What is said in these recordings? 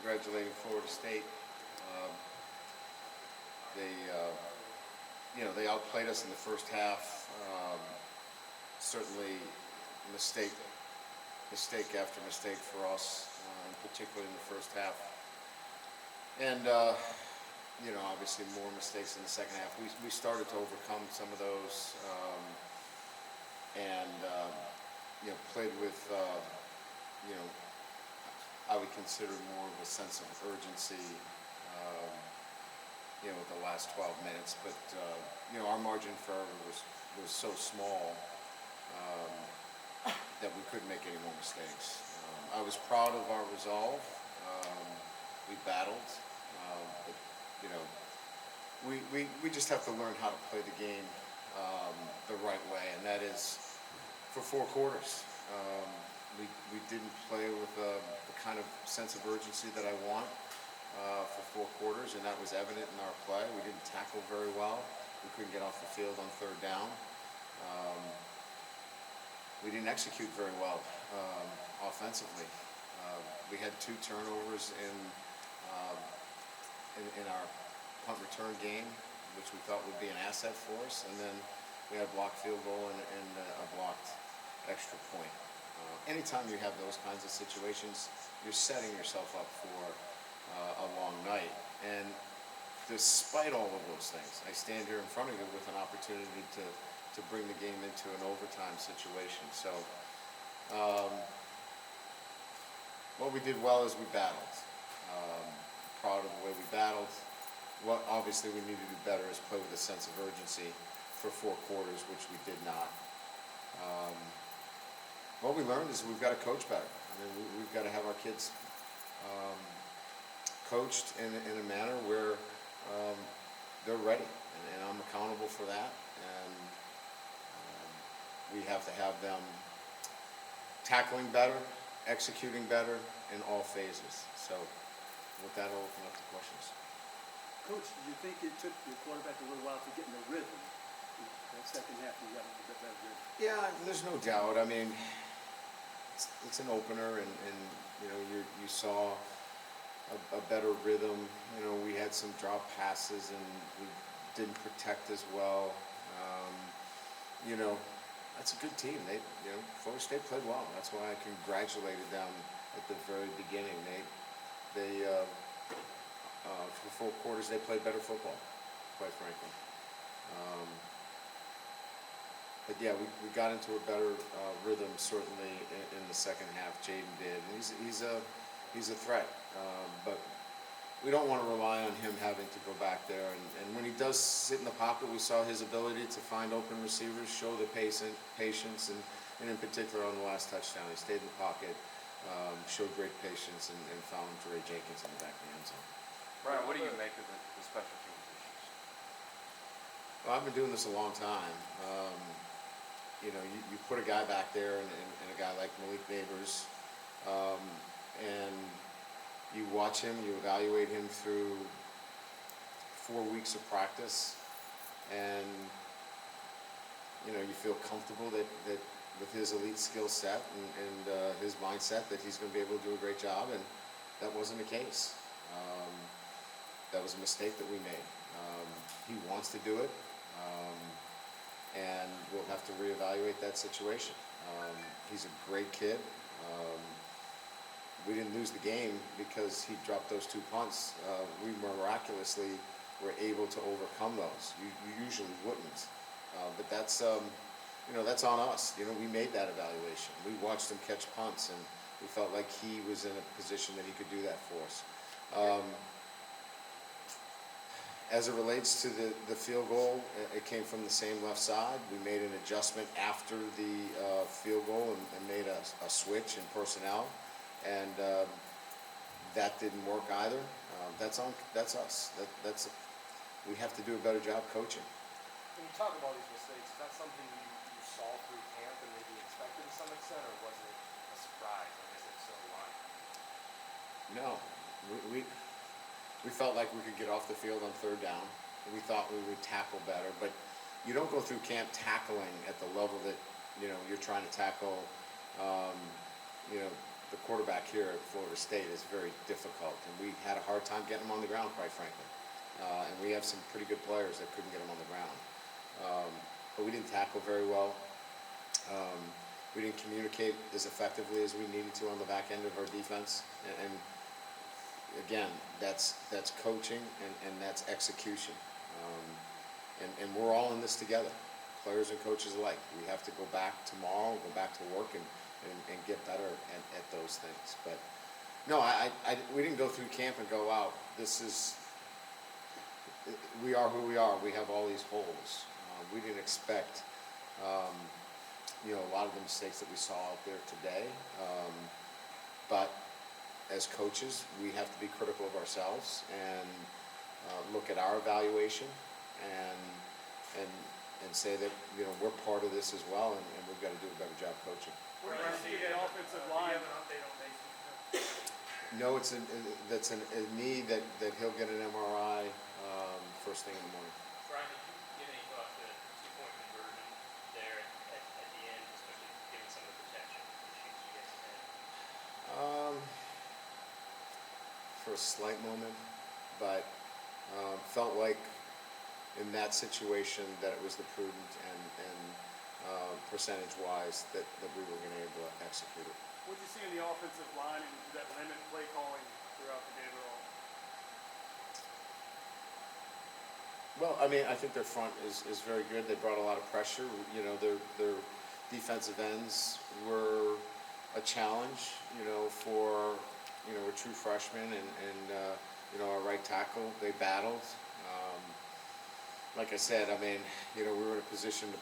congratulating Florida State. Um, they outplayed us in the first half. Certainly, mistake after mistake for us, particularly in the first half. And obviously more mistakes in the second half. We started to overcome some of those, and played with I would consider more of a sense of urgency. With the last 12 minutes, but our margin for error was so small that we couldn't make any more mistakes. I was proud of our resolve. We battled, but we just have to learn how to play the game the right way, and that is for 4 quarters. We didn't play with the kind of sense of urgency that I want for 4 quarters, and that was evident in our play. We didn't tackle very well. We couldn't get off the field on third down. We didn't execute very well offensively. We had 2 turnovers in our punt return game, which we thought would be an asset for us, and then we had a blocked field goal and a blocked extra point. Anytime you have those kinds of situations, you're setting yourself up for a long night. And despite all of those things, I stand here in front of you with an opportunity to bring the game into an overtime situation. So what we did well is we battled. Proud of the way we battled. What obviously we need to do better is play with a sense of urgency for 4 quarters, which we did not. What we learned is we've got to coach better. I mean, we've got to have our kids coached in a manner where they're ready, and I'm accountable for that. And we have to have them tackling better, executing better in all phases. So with that, I'll open up to questions. Coach, do you think it took your quarterback a little while to get in the rhythm? That second half, you got a bit better rhythm. Yeah, there's no doubt. I mean, it's an opener, and you saw a better rhythm. We had some drop passes, and we didn't protect as well. That's a good team. Florida State played well. That's why I congratulated them at the very beginning. They for 4 quarters, they played better football, quite frankly. But yeah, we got into a better rhythm certainly in the second half. Jaden did, and he's a threat. But we don't want to rely on him having to go back there. And when he does sit in the pocket, we saw his ability to find open receivers, show the patience, and in particular on the last touchdown, he stayed in the pocket, showed great patience, and found Dre Jenkins in the back of the end zone. Brian, what do you make of the special teams issues? Well, I've been doing this a long time. You put a guy back there and a guy like Malik Neighbors, and you watch him, you evaluate him through 4 weeks of practice, and you feel comfortable that with his elite skill set and his mindset that he's going to be able to do a great job, and that wasn't the case. That was a mistake that we made. He wants to do it, and we'll have to reevaluate that situation. He's a great kid. We didn't lose the game because he dropped those 2 punts. We miraculously were able to overcome those. You usually wouldn't, but that's that's on us. We made that evaluation. We watched him catch punts, and we felt like he was in a position that he could do that for us. As it relates to the field goal, it came from the same left side. We made an adjustment after the field goal and made a switch in personnel, and that didn't work either. That's us. We have to do a better job coaching. When you talk about these mistakes, is that something you saw through camp and maybe expected to some extent, or was it a surprise? I guess if so, why? No, we felt like we could get off the field on third down. We thought we would tackle better, but you don't go through camp tackling at the level that you're trying to tackle the quarterback here at Florida State is very difficult, and we had a hard time getting him on the ground, quite frankly. And we have some pretty good players that couldn't get him on the ground. But we didn't tackle very well. We didn't communicate as effectively as we needed to on the back end of our defense. And again, that's coaching and that's execution. And we're all in this together, players and coaches alike. We have to go back tomorrow, go back to work and get better at those things. But no, we didn't go through camp and go, wow, we are who we are. We have all these holes. We didn't expect, a lot of the mistakes that we saw out there today. But as coaches, we have to be critical of ourselves and look at our evaluation and say that we're part of this as well, and we've got to do a better job coaching. What do you see in the offensive Do line? you have an update on Mason? No, that's a knee that he'll get an MRI first thing in the morning. Brian, did you give any thought to two-point conversion there at the end, especially given some of the protection issues you guys had? For a slight moment, but felt like in that situation that it was the prudent and percentage-wise that we were going to be able to execute it. What did you see in the offensive line and did that limit play calling throughout the game at all? Well, I mean, I think their front is very good. They brought a lot of pressure. Their defensive ends were a challenge, for, a true freshman and our right tackle. They battled. Like I said, I mean, we were in a position to,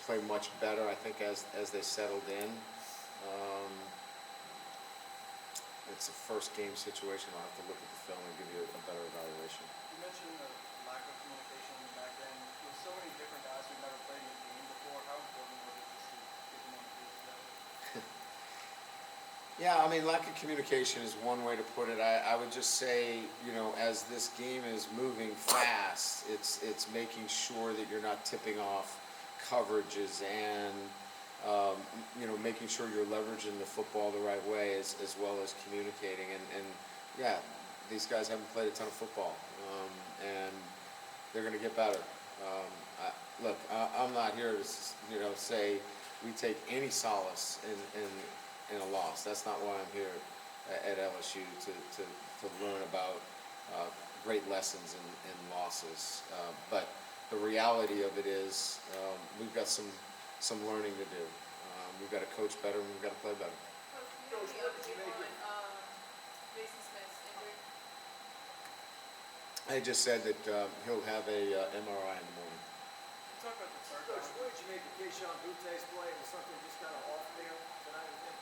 play much better, I think, as they settled in. It's a first game situation. I'll have to look at the film and give you a better evaluation. You mentioned the lack of communication on the back end. With so many different guys who've never played in the game before, how important was it just to get them on the field together? Yeah, I mean, lack of communication is one way to put it. I would just say, as this game is moving fast, it's making sure that you're not tipping off coverages and, making sure you're leveraging the football the right way as well as communicating. And yeah, these guys haven't played a ton of football, and they're going to get better. I'm not here to, say we take any solace in a loss. That's not why I'm here at LSU, to learn about great lessons in losses. But the reality of it is we've got some learning to do. We've got to coach better and we've got to play better. Coach, you know the update on Mason Smith's injury? I just said that he'll have a MRI in the morning. Talk about the third Coach, down. what did you make of Keyshawn Butte's play? Was something just kind of off there tonight, I think?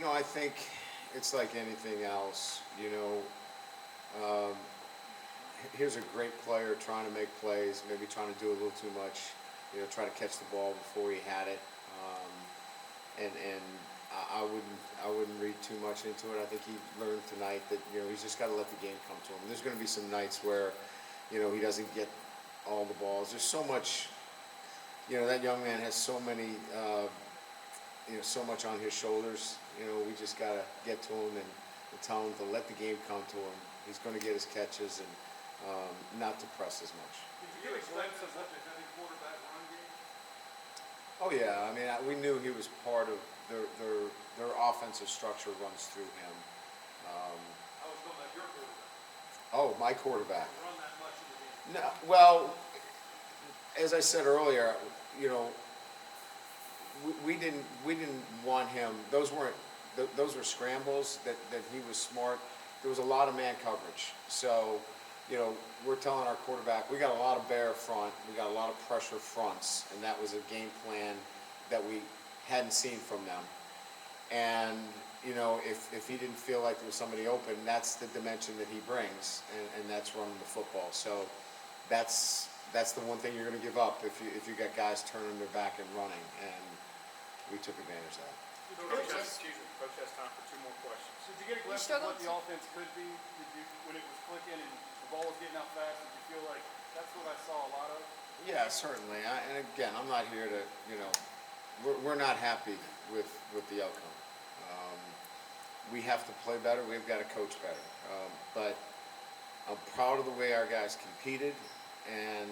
I think it's like anything else. Here's a great player trying to make plays, maybe trying to do a little too much, try to catch the ball before he had it. And I wouldn't read too much into it. I think he learned tonight that, he's just got to let the game come to him. There's going to be some nights where, he doesn't get all the balls. There's so much, that young man has so many, so much on his shoulders. We just got to get to him and tell him to let the game come to him. He's going to get his catches and not to press as much. Did you get a glimpse of what the heavy quarterback run game? Oh yeah, I mean, we knew he was part of their offensive structure runs through him. I was talking about your quarterback. Oh, my quarterback. Run that much in the game. No, well, as I said earlier, we didn't want him. Those were scrambles that he was smart. There was a lot of man coverage, so we're telling our quarterback we got a lot of bare front, we got a lot of pressure fronts, and that was a game plan that we hadn't seen from them. And if he didn't feel like there was somebody open, that's the dimension that he brings, and that's running the football. So that's the one thing you're going to give up if you got guys turning their back and running, and we took advantage of that. Coach has time for two more questions. Did you get a glimpse of what the offense could be? When it was clicking and the ball was getting out fast, did you feel like that's what I saw a lot of? Yeah, certainly. And again, I'm not here to, we're not happy with the outcome. We have to play better, we've got to coach better. But I'm proud of the way our guys competed, and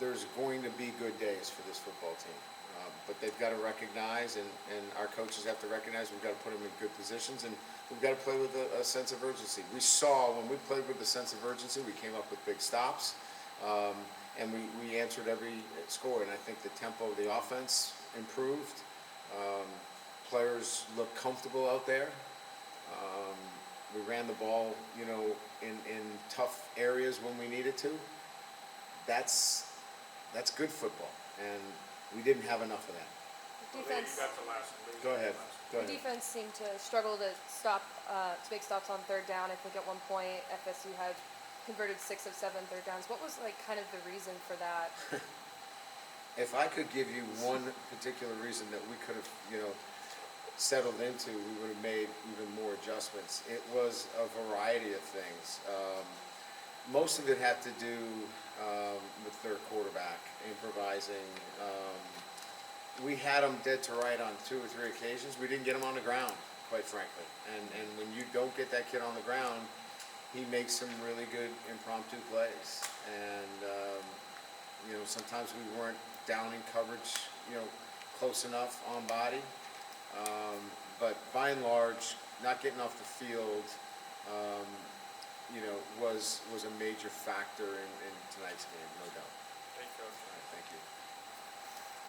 there's going to be good days for this football team. But they've got to recognize, and our coaches have to recognize, we've got to put them in good positions, and we've got to play with a sense of urgency. We saw when we played with a sense of urgency, we came up with big stops, and we answered every score. And I think the tempo of the offense improved. Players looked comfortable out there. We ran the ball, in tough areas when we needed to. That's good football, and we didn't have enough of that. Defense, You got the last one. Go ahead. the defense seemed to struggle to make stops on third down. I think at one point FSU had converted 6 of 7 third downs. What was kind of the reason for that? If I could give you one particular reason that we could have, settled into, we would have made even more adjustments. It was a variety of things. Most of it had to do with their quarterback improvising. We had him dead to right on 2 or 3 occasions. We didn't get him on the ground, quite frankly. And when you don't get that kid on the ground, he makes some really good impromptu plays. And sometimes we weren't down in coverage, close enough on body. But by and large, not getting off the field, was a major factor in tonight's game, no doubt. Thank you, Coach.